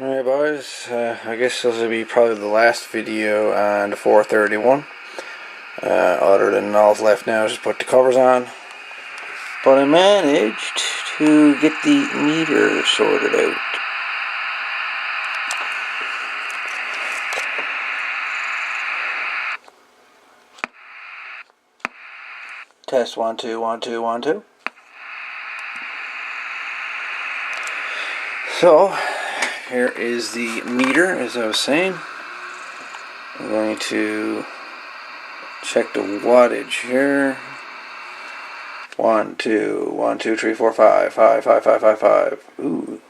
Alright boys, I guess this will be probably the last video on the 431. Other than all's left now is just put the covers on. But I managed to get the meter sorted out. Test 1 2 1 2 1 2. So here is the meter, as I was saying. I'm going to check the wattage here. 1 2 1 2 3 4 5 5 5 5 5 5. Ooh,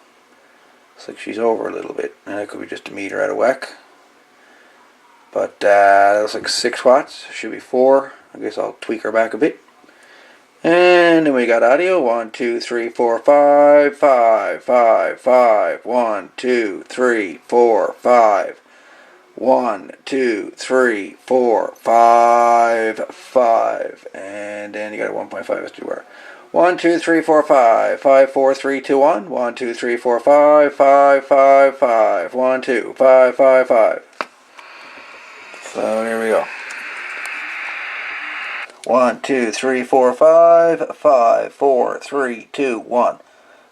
looks like she's over a little bit, and it could be just a meter out of whack. But that looks like 6 watts. Should be 4. I guess I'll tweak her back a bit. And then we got audio. 1 2 3 4 5 5 5 5 1 2 3 4 5 1 2 3 4 5 5, and then you got a 1.5 SD 1 2 3 4 5 5 4 3 2 1 1 2 3 4 5 5 5 5 1 2 5 5 5. So here we go. 1 2 3 4 5 5 4 3 2 1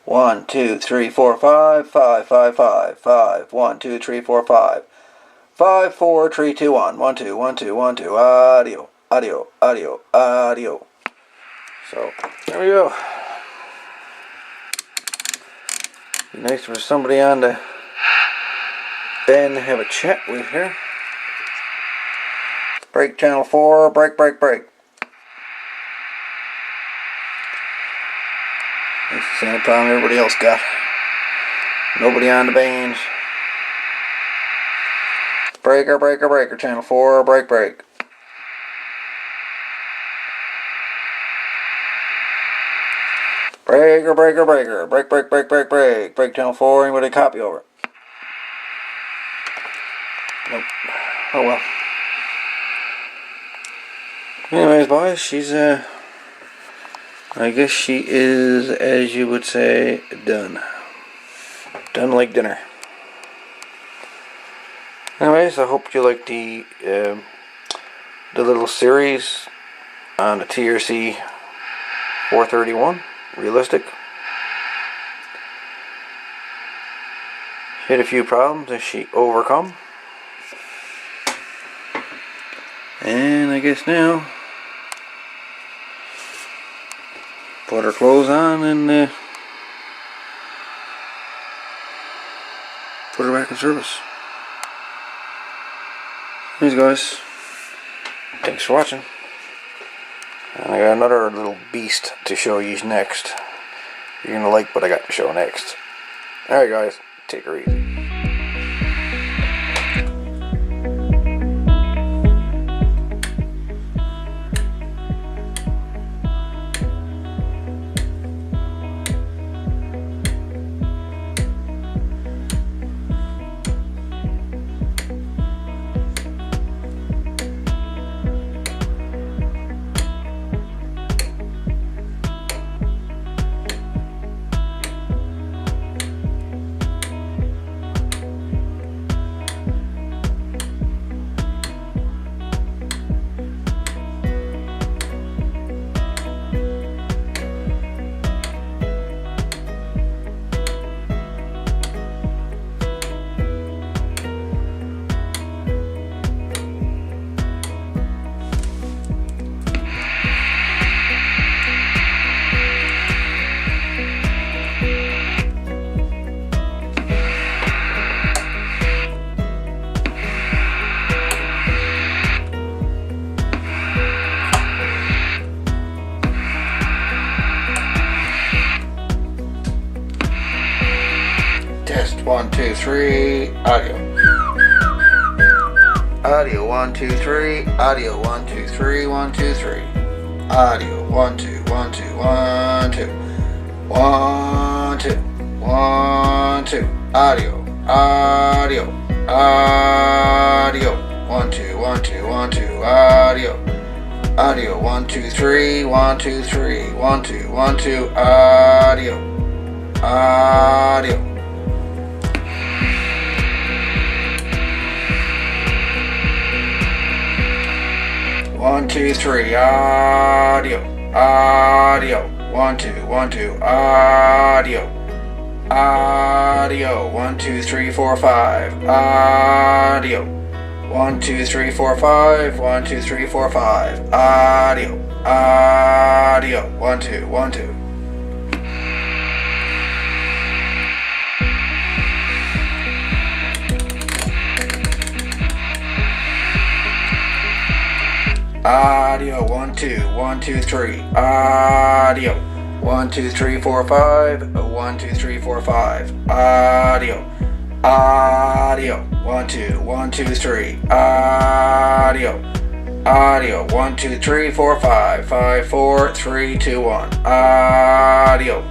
1 2 3 4 5 5 5 5 5 1 2 3 4 5 5 4 3 2 1 1 2 1 2 1 2. Audio, audio, audio, audio. So there we go. Be nice for somebody on the band to have a chat with here. Break channel 4. Break, break, break. That's the same problem everybody else got. Nobody on the bands. Breaker, breaker, breaker. Channel 4. Break, break. Breaker, breaker, breaker. Break, break, break, break, break. Break channel 4. Anybody copy over? Nope. Oh well. Anyways, boys, she's I guess she is, as you would say, done. Done like dinner. Anyways, I hope you liked the little series on the TRC-431 realistic. She had a few problems that she overcome, and I guess now put her clothes on and put her back in service. Anyways, guys, thanks for watching. And I got another little beast to show you next. You're gonna like what I got to show next. Alright, guys, take her easy. Test 1 2 3. Audio. Audio 1 2 3. Audio 1 2 3 1 2 3. Audio 1 2 1 2 1 2 1 2 1 2. Audio. Audio. Audio 1 2 1 2 1 2. Audio. Audio 1 2 3 1 2 3 1 2 1 2. Audio. Audio. 1, 2, 3, audio, audio, 1, 2, 1, 2, audio, audio, 1, 2, 3, 4, 5, audio, 1, 2, 3, 4, 5, 1, 2, 3, 4, 5, audio, audio, 1, 2, 1, 2. Audio, 1, 2, 1, 2, 3, audio, 1, 2, 3, 4, 5, 1, 2, 3, 4, 5, audio, audio, 1, 2, 1, 2, 3, audio, audio, 1, 2, 3, 4, 5, 5, 4, 3, 2, 1, audio.